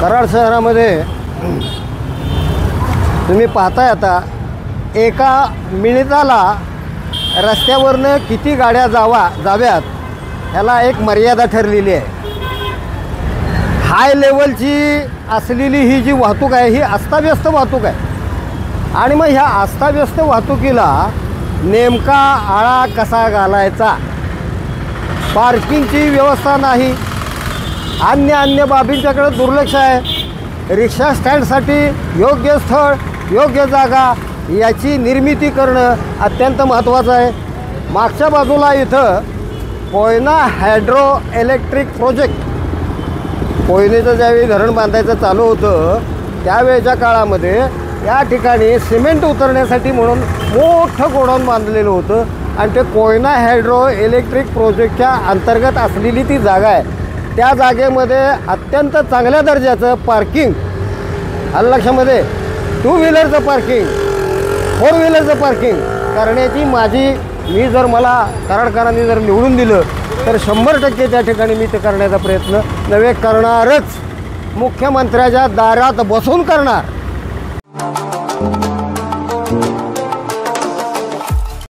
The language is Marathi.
कराड शहरामध्ये तुम्ही पाहताय आता एका मिनिटाला रस्त्यावरनं किती गाड्या जाव्यात ह्याला एक मर्यादा ठरलेली आहे। हाय लेवलची असलेली ही जी वाहतूक आहे ही अस्ताव्यस्त वाहतूक आहे आणि मग ह्या अस्ताव्यस्त वाहतुकीला नेमका आळा कसा घालायचा। पार्किंगची व्यवस्था नाही, अन्य बाबींच्याकडे दुर्लक्ष आहे। रिक्षा स्टँडसाठी योग्य स्थळ योग्य जागा याची निर्मिती करणं अत्यंत महत्त्वाचं आहे। मागच्या बाजूला इथं कोयना हायड्रो इलेक्ट्रिक प्रोजेक्ट कोयनेचं ज्यावेळी धरण बांधायचं चालू होतं त्यावेळेच्या काळामध्ये या ठिकाणी सिमेंट उतरण्यासाठी म्हणून मोठं गोडाऊन बांधलेलं होतं आणि ते कोयना हायड्रो इलेक्ट्रिक प्रोजेक्टच्या अंतर्गत असलेली ती जागा आहे। त्या जागेमध्ये अत्यंत चांगल्या दर्जाचं पार्किंग आलं लक्षामध्ये, टू व्हीलरचं पार्किंग, फोर व्हीलरचं पार्किंग करण्याची मी जर मला कराडकरांनी जर निवडून दिलं तर 100% त्या ठिकाणी मी ते करण्याचा प्रयत्न नव्हे करणारच, मुख्यमंत्र्याच्या दारात बसून करणार।